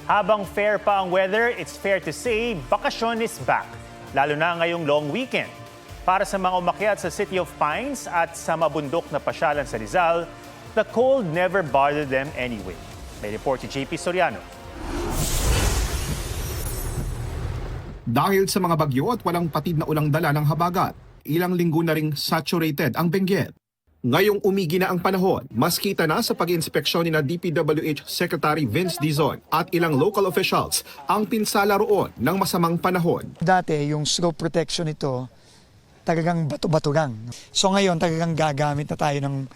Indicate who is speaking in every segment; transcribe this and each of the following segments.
Speaker 1: Habang fair pa ang weather, it's fair to say, bakasyon is back. Lalo na ngayong long weekend. Para sa mga umakyat sa City of Pines at sa mabundok na pasyalan sa Rizal, the cold never bothered them anyway. May report si JP Soriano.
Speaker 2: Dahil sa mga bagyo at walang patid na ulang dala ng habagat, ilang linggo na ring saturated ang Benguet. Ngayong umigi na ang panahon, mas kita na sa pag-inspeksyon ni na DPWH Secretary Vince Dizon at ilang local officials ang pinsala roon ng masamang panahon.
Speaker 3: Dati, yung slope protection ito, talagang bato-bato lang. So ngayon, talagang gagamit na tayo ng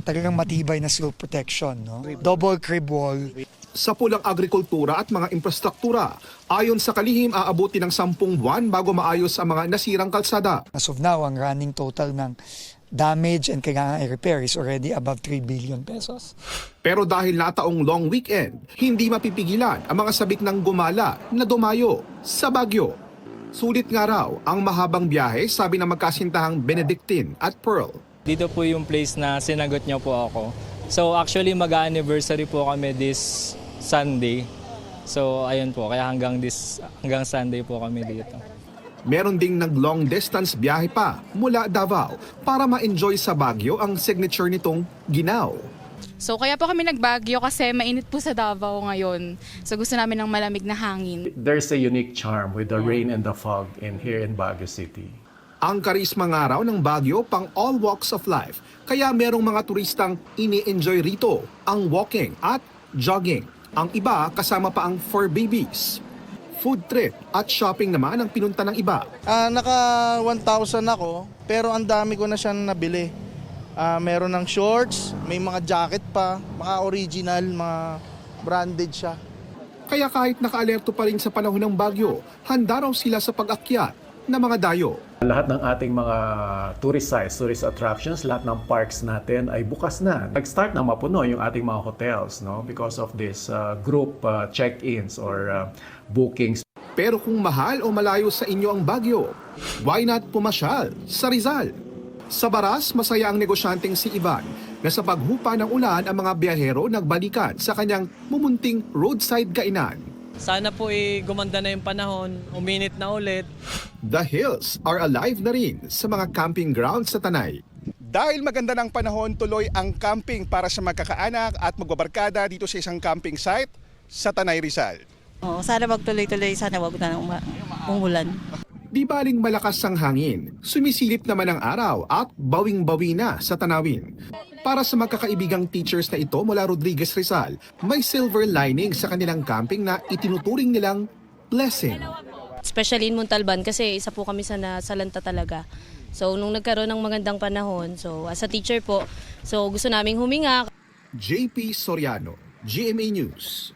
Speaker 3: talagang matibay na slope protection. No? Double crib wall.
Speaker 2: Sa pulang agrikultura at mga infrastruktura, ayon sa kalihim aabuti ng 10 buwan bago maayos ang mga nasirang kalsada.
Speaker 3: As of now, ang running total ng damage and kailangan i-repair is already above 3 billion pesos.
Speaker 2: Pero dahil nataong long weekend, hindi mapipigilan ang mga sabik ng gumala na dumayo sa Baguio. Sulit nga raw ang mahabang biyahe, sabi ng magkasintahang Benedictine at Pearl.
Speaker 4: Dito po yung place na sinagot niyo po ako. So actually mag-anniversary po kami this Sunday. So ayun po, kaya hanggang Sunday po kami dito.
Speaker 2: Meron ding nag-long distance biyahe pa mula Davao para ma-enjoy sa Baguio ang signature nitong ginaw.
Speaker 5: So kaya po kami nagbagyo kasi mainit po sa Davao ngayon. So gusto namin ng malamig na hangin.
Speaker 6: There's a unique charm with the rain and the fog here in Baguio City.
Speaker 2: Ang karisma nga raw ng Baguio pang all walks of life. Kaya merong mga turistang ini-enjoy rito ang walking at jogging. Ang iba kasama pa ang fur babies. Food trip at shopping naman ang pinunta ng iba.
Speaker 7: Naka 1,000 ako, pero ang dami ko na siyang nabili. Meron ng shorts, may mga jacket pa, mga original, mga branded siya.
Speaker 2: Kaya kahit naka-alerto pa rin sa panahon ng bagyo, handa raw sila sa pag-akyat ng mga dayo.
Speaker 6: Lahat ng ating mga tourist sites, tourist attractions, lahat ng parks natin ay bukas na. Nag-start na mapuno yung ating mga hotels, no, because of this group check-ins or bookings.
Speaker 2: Pero kung mahal o malayo sa inyo ang Baguio, why not pumasyal sa Rizal? Sa Baras, masaya ang negosyanteng si Ivan na sa paghupa ng ulan ang mga biyahero nagbalikan sa kanyang mumunting roadside kainan.
Speaker 4: Sana po gumanda na yung panahon, uminit na ulit.
Speaker 2: The hills are alive na rin sa mga camping grounds sa Tanay. Dahil maganda ng panahon, tuloy ang camping para sa magkakaanak at magbabarkada dito sa isang camping site sa Tanay, Rizal.
Speaker 8: Sana magtuloy-tuloy, sana wag na umulan.
Speaker 2: Di baling malakas ang hangin, sumisilip naman ang araw at bawing-bawi na sa tanawin. Para sa magkakaibigang teachers na ito mula Rodriguez Rizal, may silver lining sa kanilang camping na itinuturing nilang blessing.
Speaker 9: Especially in Montalban kasi isa po kami sa nasalanta talaga. So nung nagkaroon ng magandang panahon, so as a teacher po, so gusto naming huminga.
Speaker 2: JP Soriano, GMA News.